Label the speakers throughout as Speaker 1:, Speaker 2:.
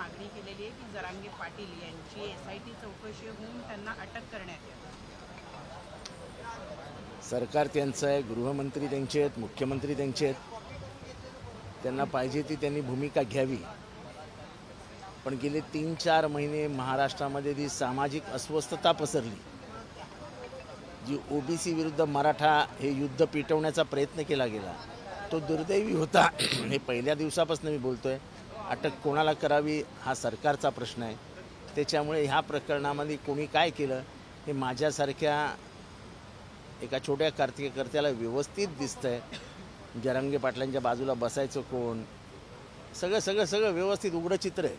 Speaker 1: मागणी केलेली आहे की जरांगे पाटील यांची SIT चौकशी होऊन त्यांना अटक करण्यात यावी।
Speaker 2: सरकार त्यांचं आहे, गृहमंत्री त्यांचे आहेत, मुख्यमंत्री त्यांचे आहेत, त्यांना पाहिजे ती त्यांनी भूमिका घ्यावी। पण गेले 3-4 महिने महाराष्ट्रामध्ये जी सामाजिक अस्वस्थता पसरली, जी OBC विरुद्ध मराठा हे युद्ध पेटवण्याचा प्रयत्न केला गेला, तो दुर्दैवी होता। हे पहिल्या दिवसापासून मी बोलतोय, अटक कोणाला करावी हा सरकारचा प्रश्न आहे। त्याच्यामुळे ह्या प्रकरणामध्ये कोणी काय केलं हे माझ्यासारख्या एका छोट्या कार्यकर्त्याला व्यवस्थित दिसतंय। जरांगे पाटलांच्या बाजूला बसायचं कोण, सगळं व्यवस्थित उघडं चित्र आहे।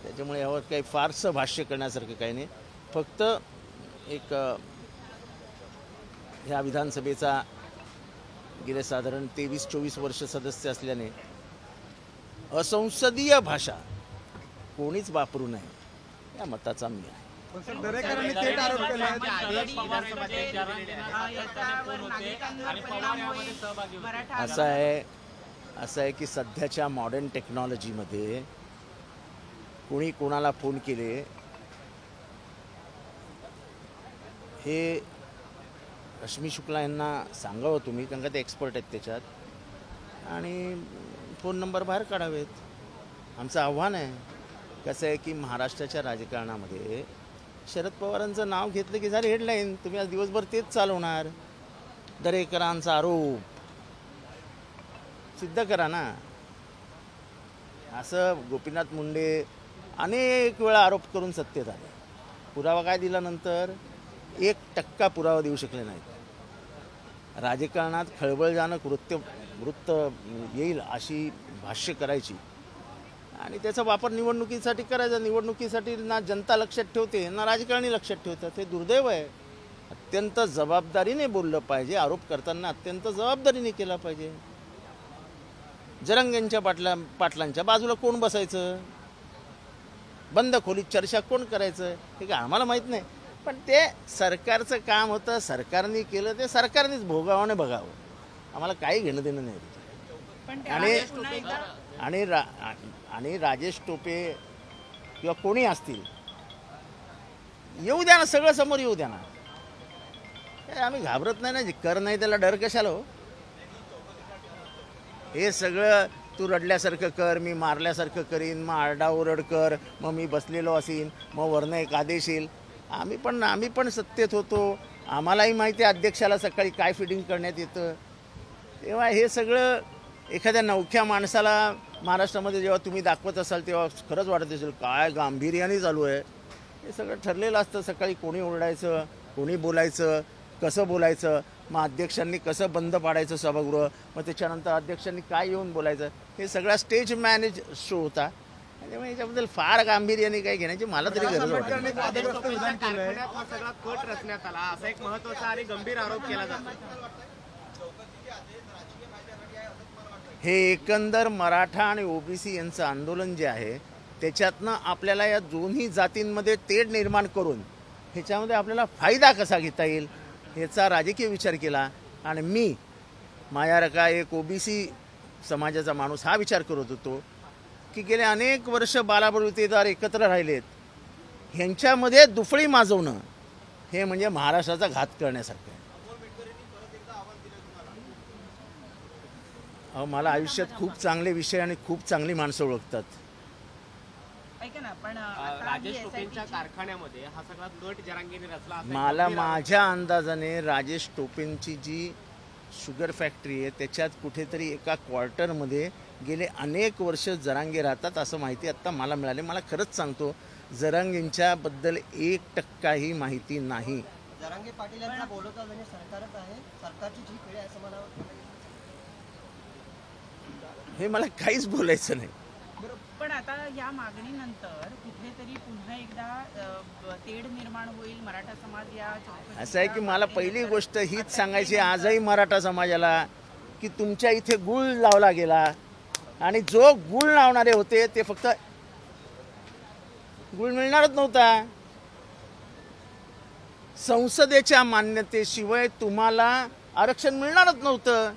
Speaker 2: त्याच्यामुळे यावर काही फारसं भाष्य करण्यासारखं काही नाही। फक्त एक ह्या विधानसभेचा गेले साधारण 23-24 वर्ष सदस्य असल्याने असंसदीय भाषा कोणीच वापरू नये या मताचा मी आहे।
Speaker 3: दरेकरांनी थेट आरोप केला
Speaker 2: असं आहे की सध्याच्या मॉडर्न टेक्नॉलॉजीमध्ये कोणी कोणाला फोन केले हे रश्मी शुक्ला यांना सांगावं तुम्ही, कारण का ते एक्सपर्ट आहेत त्याच्यात, आणि फोन नंबर बाहेर काढावेत। आमचं आव्हान आहे। कसं आहे की महाराष्ट्राच्या राजकारणामध्ये शरद पवारांचं नाव घेतलं की झाली हेडलाईन, तुम्ही आज दिवसभर तेच चालवणार। दरेकरांचा आरोप सिद्ध करा ना। असं गोपीनाथ मुंडे अनेक वेळा आरोप करून सत्तेत आले, पुरावा काय दिल्यानंतर 1% पुरावा देऊ शकले नाहीत। राजकारणात खळबळजनक वृत्त येईल अशी भाष्य करायची आणि त्याचा वापर निवडणुकीसाठी करायचा। निवडणुकीसाठी ना जनता लक्षात ठेवते ना राजकारणी लक्षात ठेवतात, हे दुर्दैव आहे। अत्यंत जबाबदारीने बोललं पाहिजे, आरोप करताना अत्यंत जबाबदारीने केला पाहिजे। जरांगेंच्या पाटलांच्या बाजूला कोण बसायचं, बंद खोलीत चर्चा कोण करायचं हे काय आम्हाला माहीत नाही, पण ते सरकारचं काम होतं, सरकारने केलं, ते सरकारनेच भोगावं बघावं, आम्हाला काही घेणं देणं नाही। आणि राजेश टोपे किंवा कोणी असतील येऊ द्या ना, सगळं समोर येऊ द्या ना, आम्ही घाबरत नाही ना। जे कर नाही त्याला डर कशाला हो। हे सगळं तू रडल्यासारखं कर, मी मारल्यासारखं करीन, मग आरडाओरड कर, मग मी बसलेलो असीन, मग वरनं एक आदेश येईल। आम्ही पण सत्तेत होतो, आम्हालाही माहिती आहे अध्यक्षाला सकाळी काय फिटिंग करण्यात येतं। तेव्हा हे सगळं एखाद्या नवख्या माणसाला महाराष्ट्रामध्ये जेव्हा तुम्ही दाखवत असाल तेव्हा खरंच वाटत असेल काय गांभीर्याने चालू आहे। हे सगळं ठरलेलं असतं, सकाळी कोणी ओरडायचं, कोणी बोलायचं, कसं बोलायचं, मग अध्यक्षांनी कसं बंद पाडायचं सभागृह, मग त्याच्यानंतर अध्यक्षांनी काय येऊन बोलायचं, हे सगळा स्टेज मॅनेज शो होता। त्यामुळे याच्याबद्दल फार गांभीर्याने काही घेण्याची मला तरी गरज वाटत नाही।
Speaker 3: सगळा कट रचण्यात आला असा एक महत्त्वाचा आणि गंभीर आरोप केला जातो।
Speaker 2: हे एकंदर मराठा आणि OBC यांचं आंदोलन जे आहे त्याच्यातनं आपल्याला या दोन्ही जातींमध्ये तेढ निर्माण करून ह्याच्यामध्ये आपल्याला फायदा कसा घेता येईल ह्याचा राजकीय विचार केला। आणि मी माझ्यासारखा एक OBC समाजाचा माणूस हा विचार करत होतो की गेले अनेक वर्ष बालाबलुतेदार एकत्र राहिलेत, ह्यांच्यामध्ये दुफळी माजवणं हे म्हणजे महाराष्ट्राचा घात करण्यासारखं आहे। मला आयुष्यात खूप चांगले विषय आणि खूप चांगली माणसं ओळखतात।
Speaker 1: ऐका ना, पण
Speaker 3: राजेश टोपेंच्या कारखान्यामध्ये हा सगळा कट जरांगेने रचला।
Speaker 2: मला माझ्या अंदाजाने राजेश टोपेंची जी शुगर फॅक्टरी आहे त्याच्यात कुठेतरी एका क्वार्टरमध्ये गेले अनेक वर्ष जरांगे राहतात असं माहिती आत्ता मला मिळाली। मला खरंच सांगतो जरांगेंच्या बद्दल 1% माहिती नाही।
Speaker 4: जरांगे पाटील यांना बोलवता म्हणजे सरकारच आहे, सरकारची जी पिढी आहे असं मला
Speaker 2: हे मला काहीच बोलायचं नाही।
Speaker 1: पण आता या मागणीनंतर कुठेतरी पुन्हा एकदा तेढ निर्माण होईल, मराठा समाज या
Speaker 2: असं आहे की मला पहिली गोष्ट हीच सांगायची आजही मराठा समाजाला की तुमच्या इथे गुळ लावला गेला आणि जो गुळ लावणारे होते ते फक्त गुळ मिळणारच नव्हता। संसदेच्या मान्यतेशिवाय तुम्हाला आरक्षण मिळणारच नव्हतं,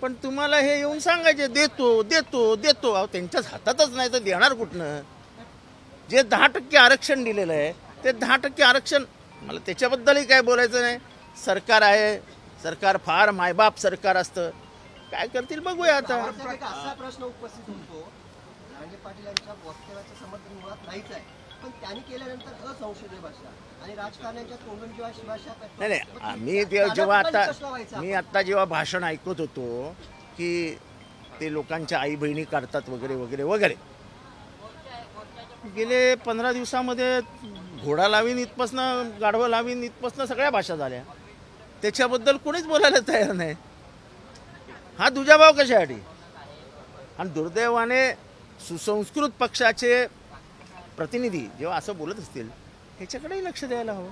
Speaker 2: पण तुम्हाला हे येऊन सांगायचे देतो देतो देतो। अहो त्यांच्याच हातातच नाही तर देणार कुठनं। जे 10% आरक्षण दिलेलं आहे ते 10% आरक्षण, मला त्याच्याबद्दलही काय बोलायचं नाही. सरकार आहे, सरकार फार मायबाप सरकार असतं, काय करतील बघूया आता.
Speaker 4: साहेब, एक असा प्रश्न उपस्थित होतो, जरांगे पाटील यांच्या वक्तव्याचं समर्थन मुळात नाहीच आहे, पण त्यांनी केल्यानंतर असंसदीय भाषा आणि राजकारण्यांच्या तोंडून जेव्हा शिवाशा
Speaker 2: नाही नाही, मी आता जेव्हा भाषण ऐकत होतो की ते लोकांच्या आई बहिणी काढतात वगैरे वगैरे वगैरे, गेले 15 दिवसामध्ये घोडा लावीन इथपासनं गाढवं लावीन इथपासनं सगळ्या भाषा झाल्या. त्याच्याबद्दल कोणीच बोलायला तयार नाही. हा दुजाभाव कशासाठी? आणि दुर्दैवाने सुसंस्कृत पक्षाचे प्रतिनिधी जेव्हा असं बोलत असतील ह्याच्याकडेही लक्ष द्यायला हवं.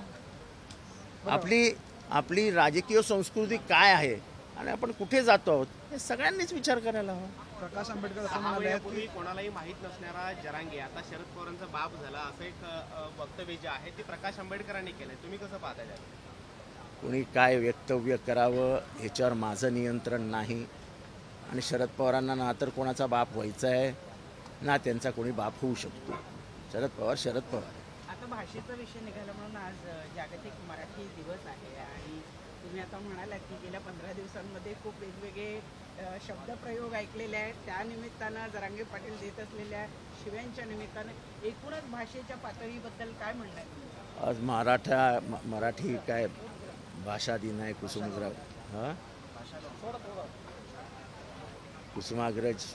Speaker 2: आपली राजकीय संस्कृती काय आहे आणि आपण कुठे जातो आहोत हे सगळ्यांनीच विचार करायला हवा.
Speaker 5: प्रकाश आंबेडकर असं
Speaker 3: 6
Speaker 5: म्हणाले
Speaker 3: महिन्यापूर्वी कोणालाही माहीत नसणारा जरांगे आता शरद पवारांचा बाप झाला, असं एक वक्तव्य जे आहे ते प्रकाश आंबेडकरांनी केलंय. तुम्ही कसं पाहता त्याला?
Speaker 2: कोणी काय वक्तव्य करावं ह्याच्यावर माझं नियंत्रण नाही. आणि शरद पवारांना ना तर कोणाचा बाप व्हायचा आहे ना त्यांचा कोणी बाप होऊ शकतो. शरद पवार.
Speaker 1: आता भाषेचा विषय निघाला म्हणून आज जागतिक मराठी दिवस आहे आणि तुम्ही आता म्हणालात की गेल्या 15 दिवसांमध्ये खूप वेगवेगळे शब्दप्रयोग ऐकलेले आहेत. त्या निमित्तानं जरांगे पाटील देत असलेल्या शिव्यांच्या निमित्तानं एकूणच भाषेच्या पातळीबद्दल काय म्हणणं आहे तुमचं?
Speaker 2: आज मराठी काय भाषा दिन आहे. कुसुमाग्रज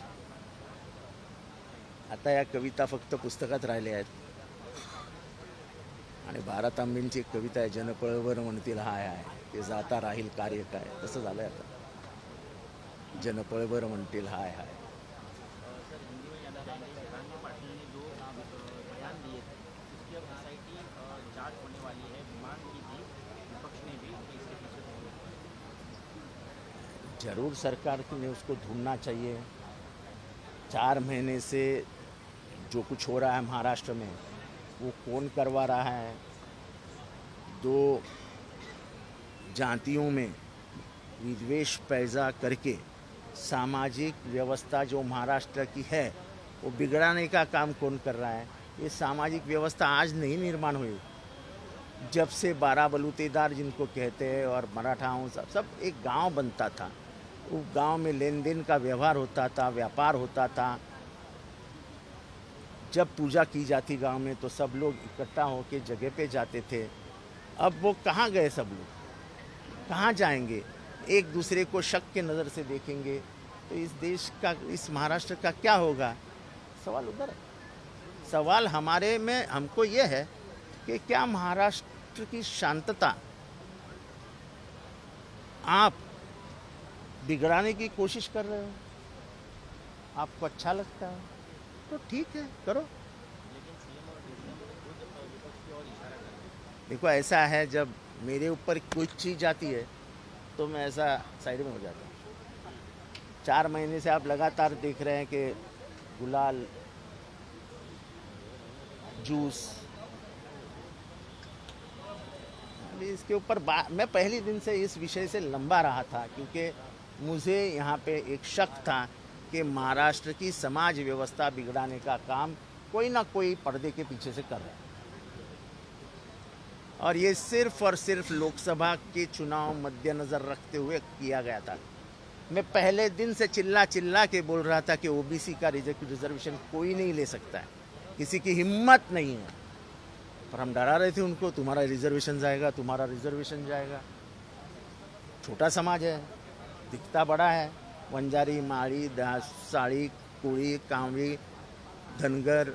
Speaker 2: आता या कविता फक्त पुस्तकात राहिल्या आहेत. आणि भारतांबींची एक कविता आहे, जनपळवर म्हणतील हाय हाय ते जाता राहील कार्य काय. तसं झालंय आता, जनपळवर म्हणतील हाय हाय. जरूर सरकार ने उसको ढूंढना चाहिए. 4 महीने से जो कुछ हो रहा है महाराष्ट्र में वो कौन करवा रहा है? 2 जातियों में विद्वेष पैदा करके सामाजिक व्यवस्था जो महाराष्ट्र की है वो बिगड़ाने का काम कौन कर रहा है? ये सामाजिक व्यवस्था आज नहीं निर्माण हुई. जब से 12 बलूतेदार जिनको कहते हैं और मराठाओं सब एक गांव बनता था, उस गांव में लेन देन का व्यवहार होता था, व्यापार होता था. जब पूजा की जाती गांव में तो सब लोग इकट्ठा होकर जगह पे जाते थे. अब वो कहाँ गए? सब लोग कहाँ जाएंगे? एक दूसरे को शक के नज़र से देखेंगे तो इस देश का, इस महाराष्ट्र का क्या होगा? सवाल उधर है. सवाल हमारे में हमको ये है कि क्या महाराष्ट्र की शांतता आप बिगड़ाने की कोशिश कर रहे हो? आपको अच्छा लगता है तो ठीक है, करो. देखो ऐसा है, जब मेरे ऊपर कुछ चीज़ आती है तो मैं ऐसा साइड में हो जाता हूँ. 4 महीने से आप लगातार देख रहे हैं कि गुलाल, जूस, अभी इसके ऊपर मैं पहले दिन से इस विषय से लंबा रहा था क्योंकि मुझे यहाँ पे एक शक था कि महाराष्ट्र की समाज व्यवस्था बिगड़ाने का काम कोई ना कोई पर्दे के पीछे से कर रहा है. और ये सिर्फ और सिर्फ लोकसभा के चुनाव मद्देनज़र रखते हुए किया गया था. मैं पहले दिन से चिल्ला के बोल रहा था कि ओबीसी का रिजर्वेशन कोई नहीं ले सकता है, किसी की हिम्मत नहीं है. पर हम डरा रहे थे उनको, तुम्हारा रिजर्वेशन जाएगा, तुम्हारा रिजर्वेशन जाएगा. छोटा समाज है, दिखता बड़ा है. वंजारी, माड़ी, साड़ी, कुड़ी, कांवड़ी, धनगर,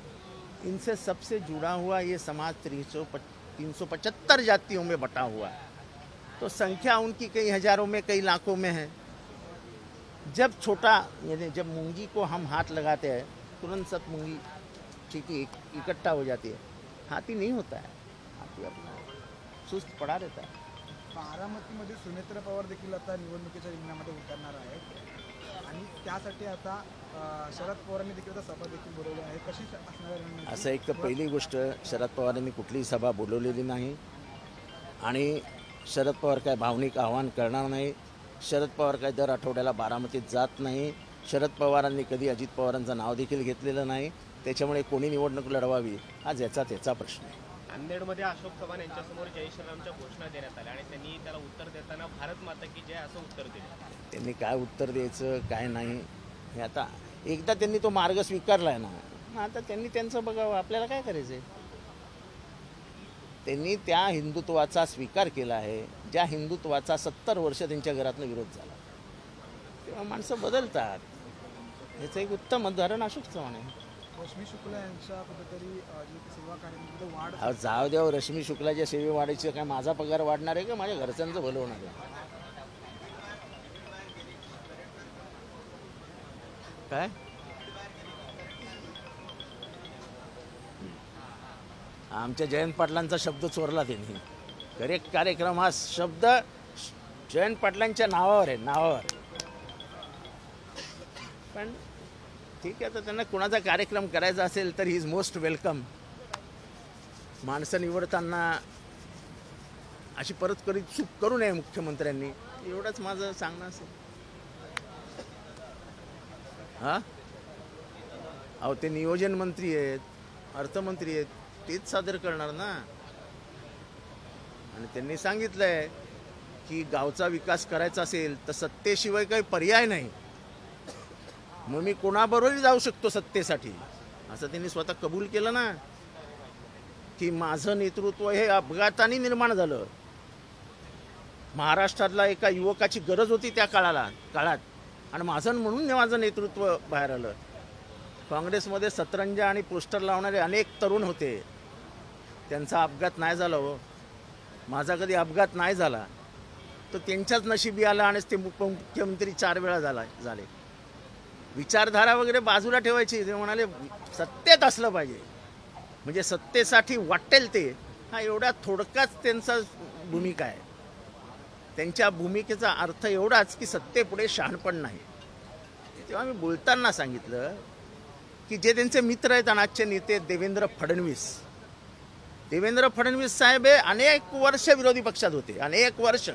Speaker 2: इनसे सबसे जुड़ा हुआ ये समाज 375 जातियों में बटा हुआ है. तो संख्या उनकी कई हजारों में, कई लाखों में है. जब छोटा, यानी जब मूंगी को हम हाथ लगाते हैं तुरंत सब मूंगी ठीक इकट्ठा हो जाती है. हाथी नहीं होता है, हाथी अपना सुस्त पड़ा रहता है.
Speaker 5: बारामतीमध्ये सुनेत्र पवार देखील आता निवडणुकीच्या रिंगणामध्ये उतरणार आहेत आणि त्यासाठी आता शरद पवारांनी देखील आता सभा देखील बोलवली आहे. कशी असणार आहे?
Speaker 2: असं एक तर पहिली गोष्ट, शरद पवारांनी कुठलीही सभा बोलवलेली नाही आणि शरद पवार काय भावनिक आव्हान करणार नाही. शरद पवार काय दर आठवड्याला बारामतीत जात नाही. शरद पवारांनी कधी अजित पवारांचं नाव देखील घेतलेलं नाही. त्याच्यामुळे कोणी निवडणूक लढवावी हा ज्याचा त्याचा प्रश्न आहे.
Speaker 3: नांदेडमध्ये अशोक चव्हाण यांच्यासमोर जय श्रीरामच्या घोषणा देण्यात आल्या आणि त्यांनी त्याला उत्तर देताना भारत माता की जय असं उत्तर दिलं.
Speaker 2: त्यांनी काय उत्तर द्यायचं काय नाही हे आता एकदा त्यांनी तो मार्ग स्वीकारला आहे ना, मग आता त्यांनी त्यांचं बघावं, आपल्याला काय करायचं आहे. त्यांनी त्या हिंदुत्वाचा स्वीकार केला आहे ज्या हिंदुत्वाचा 70 वर्ष त्यांच्या घरातनं विरोध झाला. तेव्हा माणसं बदलतात. याचं एक उत्तम उदाहरण अशोक चव्हाण आहे.
Speaker 5: रश्मी शुक्ला यांच्या कुठेतरी जी सेवा कार्यामध्ये वाढ
Speaker 2: अहो जाऊ द्या, रश्मी शुक्लाच्या सेवे वाढायची काय माझा पगार वाढणार आहे का माझ्या घरच्यांचं भलं होणार आहे काय. आमच्या जयंत पाटलांचा शब्द चोरला त्यांनी. करेक्ट कार्यक्रम हा शब्द जयंत पाटलांच्या नावावर आहे, नावावर. पण ठीक आहे, तर त्यांना कुणाचा कार्यक्रम करायचा असेल तर ही इज मोस्ट वेलकम. माणसं निवडताना अशी परत चूक करू नये मुख्यमंत्र्यांनी, एवढंच माझं सांगणं असेल. हां अहो ते नियोजन मंत्री आहेत, अर्थमंत्री आहेत, तेच सादर करणार ना. आणि त्यांनी सांगितलंय की गावचा विकास करायचा असेल तर सत्तेशिवाय काही पर्याय नाही, मग मी कोणाबरोबरही जाऊ शकतो सत्तेसाठी, असं त्यांनी स्वतः कबूल केलं ना. की माझं नेतृत्व हे अपघाताने निर्माण झालं. महाराष्ट्रातला एका युवकाची गरज होती त्या काळात आणि माझं म्हणून माझं नेतृत्व बाहेर आलं. काँग्रेसमध्ये सतरंजा आणि पोस्टर लावणारे अनेक तरुण होते, त्यांचा अपघात नाही झाला हो. माझा कधी अपघात नाही झाला, तो त्यांच्याच नशिबी आला आणि ते मुख्यमंत्री 4 वेळा झाले. विचारधारा वगैरे बाजूला ठेवायची. ते म्हणाले सत्तेत असलं पाहिजे, म्हणजे सत्तेसाठी वाटेल ते, हा एवढा थोडकाच त्यांचा भूमिका आहे. त्यांच्या भूमिकेचा अर्थ एवढाच की सत्तेपुढे शहाणपण नाही. तेव्हा मी बोलताना सांगितलं की जे त्यांचे मित्र आहेत आजचे नेते देवेंद्र फडणवीस साहेब हे अनेक वर्ष विरोधी पक्षात होते, अनेक वर्ष.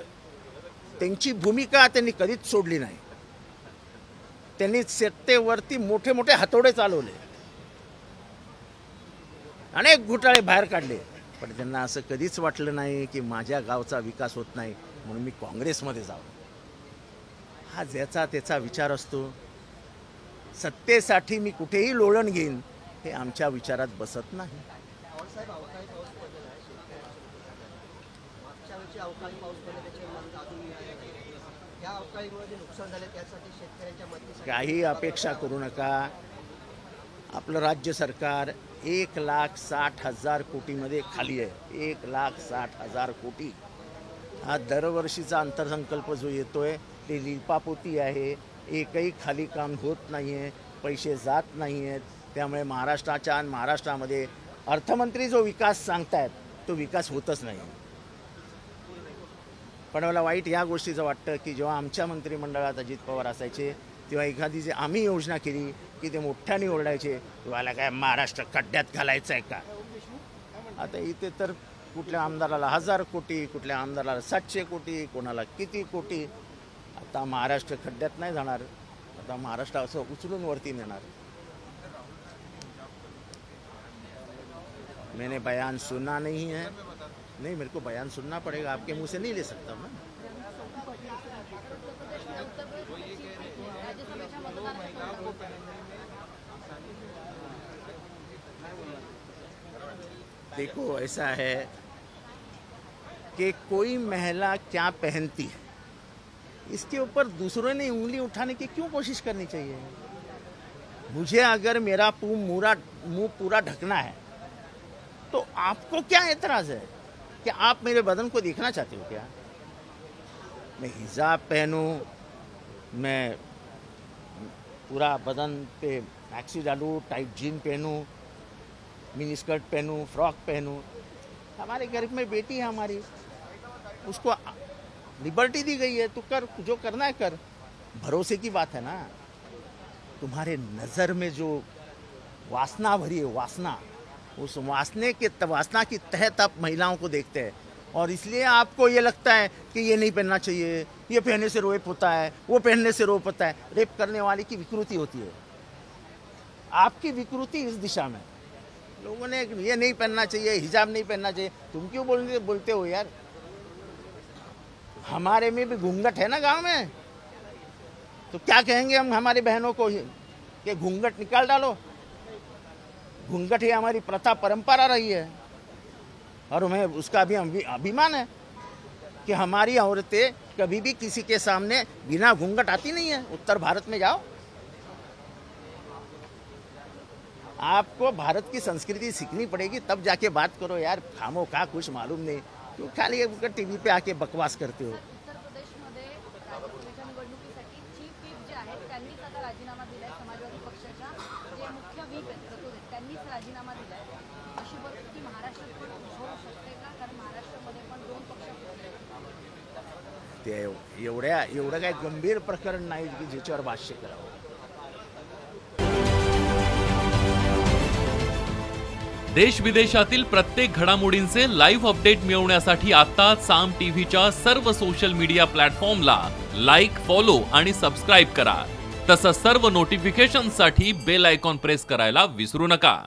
Speaker 2: त्यांची भूमिका त्यांनी कधीच सोडली नाही. त्यांनी सत्तेवरती मोठे मोठे हातोडे चालवले, अनेक घोटाळे बाहेर काढले, पण त्यांना असं कधीच वाटलं नाही की माझ्या गावचा विकास होत नाही म्हणून मी काँग्रेसमध्ये जावं. हा ज्याचा त्याचा विचार असतो. सत्तेसाठी मी कुठेही लोळण घेईन हे आमच्या विचारात बसत नाही.
Speaker 4: साहेब अवकाळी पाऊस पडलेला आहे मागच्या वेळची अवकाळी पाऊस पडला त्याचे अजून या अवकाळीमुळे जे नुकसान झाले त्यासाठी शेतकऱ्यांच्या मदतीसाठी
Speaker 2: काही अपेक्षा करू नका. आपलं राज्य सरकार 1,60,000 कोटीमध्ये खाली आहे. 1,60,000 कोटी हा दरवर्षीचा अर्थसंकल्प जो येतोय ते लिपापोती आहे. एकही खाली काम होत नाही आहे, पैसे जात नाही आहेत. त्यामुळे महाराष्ट्रामध्ये अर्थमंत्री जो विकास सांगतायत तो विकास होतच नाही. पण मला वाईट या गोष्टीचं वाटतं की जेव्हा आमच्या मंत्रिमंडळात अजित पवार असायचे तेव्हा एखादी जे आम्ही योजना केली की ते मोठ्याने ओरडायचे, तुम्हाला काय महाराष्ट्र खड्ड्यात घालायचं आहे का. आता इथे तर कुठल्या आमदाराला 1000 कोटी, कुठल्या आमदाराला 700 कोटी, कोणाला किती कोटी. आता महाराष्ट्र खड्ड्यात नाही जाणार, आता महाराष्ट्र असं उचलून वरती नेणार. मैंने बयान सुना नहीं है, नहीं मेरे को बयान सुनना पड़ेगा, आपके मुंह से नहीं ले सकता हूँ ना. देखो ऐसा है कि कोई महिला क्या पहनती है इसके ऊपर दूसरों ने उंगली उठाने की क्यों कोशिश करनी चाहिए. मुझे अगर मेरा मुंह पूरा ढकना है तो आपको क्या एतराज है कि आप मेरे बदन को देखना चाहते हो क्या. मैं हिजाब पहनूं, मैं पूरा बदन पे मैक्सी डालूं, टाइट जीन पहनूं, मिनी स्कर्ट पहनूं, फ्रॉक पहनूं. हमारे घर में बेटी है हमारी, उसको लिबर्टी दी गई है, तू कर, जो करना है कर. भरोसे की बात है ना. तुम्हारे नज़र में जो वासना भरी है, वासना, उस वासना की तहत आप महिलाओं को देखते हैं और इसलिए आपको ये लगता है कि ये नहीं पहनना चाहिए, ये पहनने से रेप होता है, वो पहनने से रेप होता है. रेप करने वाले की विकृति होती है. आपकी विकृति इस दिशा में। लोगों ने ये नहीं पहनना चाहिए, हिजाब नहीं पहनना चाहिए, तुम क्यों बोलते हो यार? हमारे में भी घूंघट है ना गांव में, तो क्या कहेंगे हम हमारी बहनों को कि घूंघट निकाल डालो? घूंघट ही हमारी प्रथा परंपरा रही है और हमें उसका भी अभिमान है कि हमारी औरतें कभी भी किसी के सामने बिना घूंघट आती नहीं है। उत्तर भारत में जाओ, आपको भारत की संस्कृति सीखनी पड़ेगी, तब जाके बात करो यार। खामो खा कुछ मालूम नहीं, क्यों खाली टीवी पे आके बकवास करते हो?
Speaker 6: उत्तर प्रदेशमध्ये राज्यसभेच्या निवडणुकीसाठी चीफ व्हीप जे आहेत त्यांनीच आता राजीनामा दिलाय. समाजवादी पक्षाच्या जे मुख्य व्हीप आहेत प्रतोद त्यांनीच राजीनामा दिलाय. अशी परिस्थिती महाराष्ट्रात पण उद्भवू शकते का? कारण महाराष्ट्रामध्ये पण 2 पक्ष
Speaker 2: ते एवढं काही गंभीर प्रकरण नाही की ज्याच्यावर भाष्य करावं.
Speaker 7: देश विदेशातील प्रत्येक घडामोडींचे लाईव्ह अपडेट मिळवण्यासाठी आता साम टीव्हीच्या सर्व सोशल मीडिया प्लॅटफॉर्मला लाईक, फॉलो आणि सबस्क्राईब करा. तसंच सर्व नोटिफिकेशनसाठी बेल आयकॉन प्रेस करायला विसरू नका.